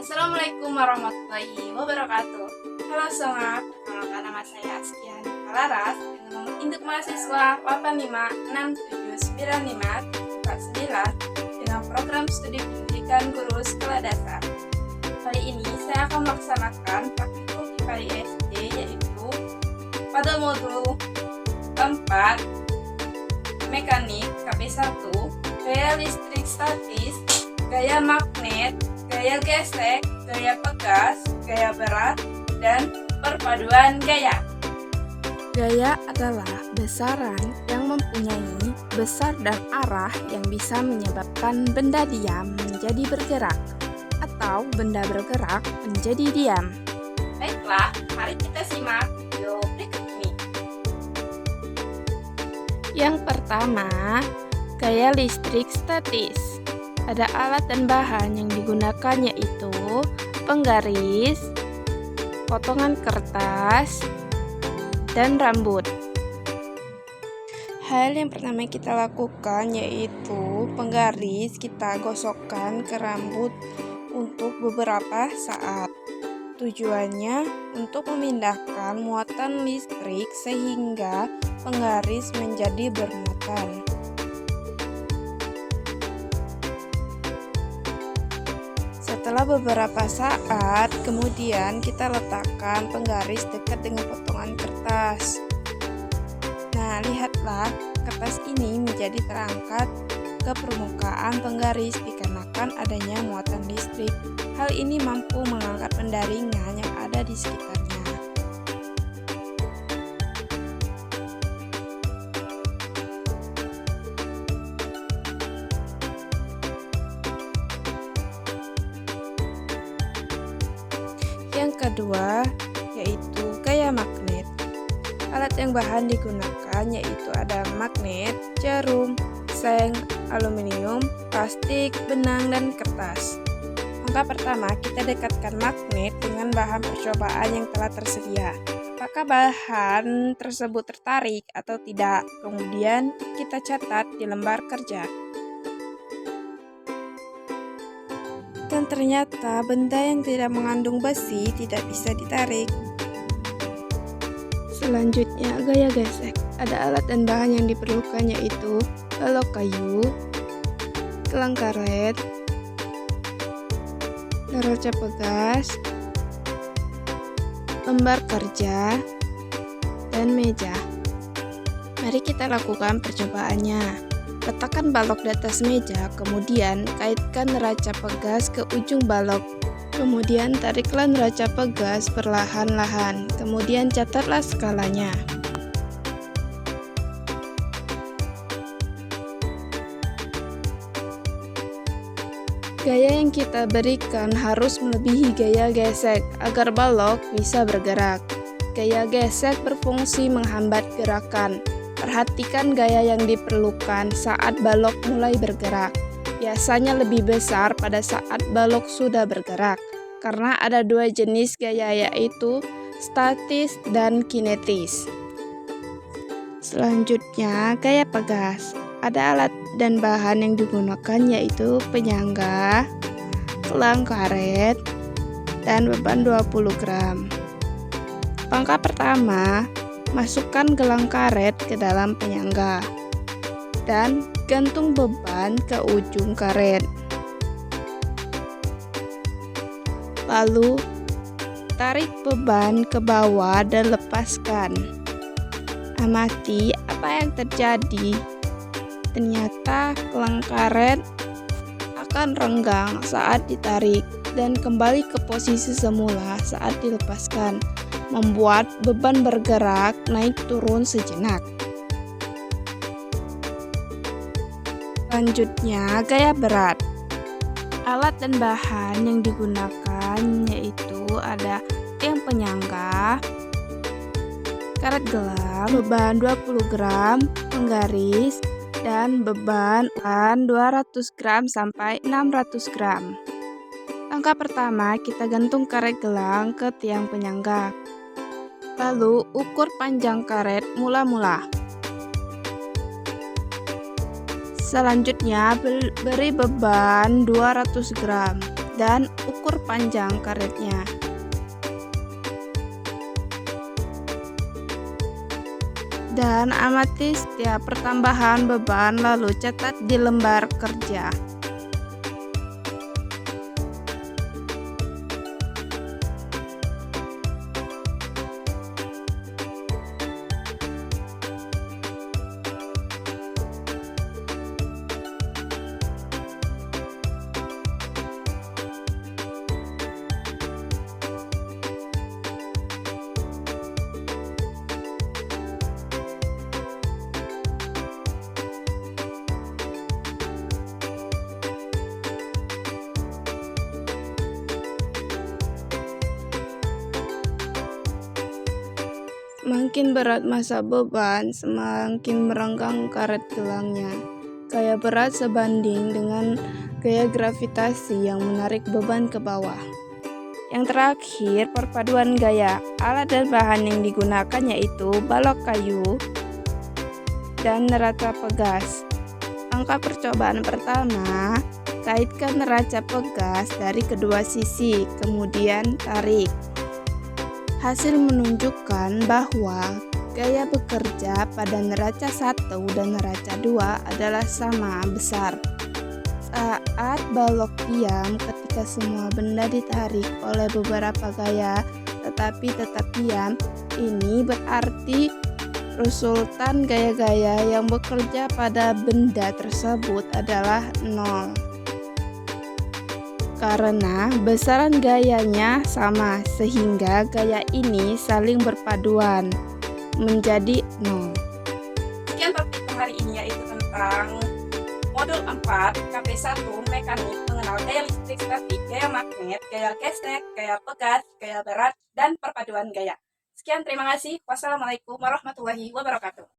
Assalamualaikum warahmatullahi wabarakatuh. Halo semua, perkenalkan nama saya Askia Laras dengan nomor induk mahasiswa 85679549 dengan program studi pendidikan guru sekolah dasar. Kali ini saya akan melaksanakan praktikum IPA SD, yaitu pada modul 4 mekanik KP1, gaya listrik statis, gaya magnet, gaya gesek, gaya pegas, gaya berat, dan perpaduan gaya. Gaya adalah besaran yang mempunyai besar dan arah yang bisa menyebabkan benda diam menjadi bergerak atau benda bergerak menjadi diam. Baiklah, mari kita simak video berikut ini. Yang pertama, gaya listrik statis. Ada alat dan bahan yang digunakan, yaitu penggaris, potongan kertas, dan rambut. Hal yang pertama kita lakukan yaitu penggaris kita gosokkan ke rambut untuk beberapa saat. Tujuannya untuk memindahkan muatan listrik sehingga penggaris menjadi bermuatan. Setelah beberapa saat, kemudian kita letakkan penggaris dekat dengan potongan kertas. Nah, lihatlah, kertas ini menjadi terangkat ke permukaan penggaris dikarenakan adanya muatan listrik. Hal ini mampu mengangkat benda ringan yang ada di sekitarnya. Yang kedua yaitu gaya magnet. Alat yang bahan digunakan yaitu ada magnet, jarum, seng, aluminium, plastik, benang, dan kertas. Langkah pertama, kita dekatkan magnet dengan bahan percobaan yang telah tersedia. Apakah bahan tersebut tertarik atau tidak? Kemudian kita catat di lembar kerja. Dan ternyata benda yang tidak mengandung besi tidak bisa ditarik. Selanjutnya, gaya gesek. Ada alat dan bahan yang diperlukan yaitu balok kayu, gelang karet, neraca pegas, lembar kerja, dan meja. Mari kita lakukan percobaannya. Letakkan balok di atas meja, kemudian kaitkan neraca pegas ke ujung balok. Kemudian tariklah neraca pegas perlahan-lahan, kemudian catatlah skalanya. Gaya yang kita berikan harus melebihi gaya gesek agar balok bisa bergerak. Gaya gesek berfungsi menghambat gerakan. Perhatikan gaya yang diperlukan saat balok mulai bergerak. Biasanya lebih besar pada saat balok sudah bergerak, karena ada dua jenis gaya yaitu statis dan kinetis. Selanjutnya, gaya pegas. Ada alat dan bahan yang digunakan yaitu penyangga, gelang karet, dan beban 20 gram. Langkah pertama, masukkan gelang karet ke dalam penyangga dan gantung beban ke ujung karet. Lalu, tarik beban ke bawah dan lepaskan. Amati apa yang terjadi. Ternyata gelang karet akan renggang saat ditarik dan kembali ke posisi semula saat dilepaskan, membuat beban bergerak naik turun sejenak. Selanjutnya, gaya berat. Alat dan bahan yang digunakan yaitu ada tiang penyangga, karet gelang, beban 20 gram, penggaris, dan beban 200 gram sampai 600 gram. Langkah pertama, kita gantung karet gelang ke tiang penyangga. Lalu, ukur panjang karet mula-mula. Selanjutnya, beri beban 200 gram. dan ukur panjang karetnya. Dan amati setiap pertambahan beban lalu catat di lembar kerja. Semakin berat massa beban, semakin merenggang karet gelangnya. Gaya berat sebanding dengan gaya gravitasi yang menarik beban ke bawah. Yang terakhir, perpaduan gaya. Alat dan bahan yang digunakan yaitu balok kayu dan neraca pegas. Angka percobaan pertama, kaitkan neraca pegas dari kedua sisi, kemudian tarik. Hasil menunjukkan bahwa gaya bekerja pada neraca 1 dan neraca 2 adalah sama besar. Saat balok diam ketika semua benda ditarik oleh beberapa gaya tetapi tetap diam, ini berarti resultan gaya-gaya yang bekerja pada benda tersebut adalah 0. Karena besaran gayanya sama, sehingga gaya ini saling berpaduan menjadi 0. Sekian topik hari ini, yaitu tentang modul 4 KP1 mekanik mengenal gaya listrik statik, gaya magnet, gaya gesnek, gaya pegas, gaya berat, dan perpaduan gaya. Sekian, terima kasih. Wassalamualaikum warahmatullahi wabarakatuh.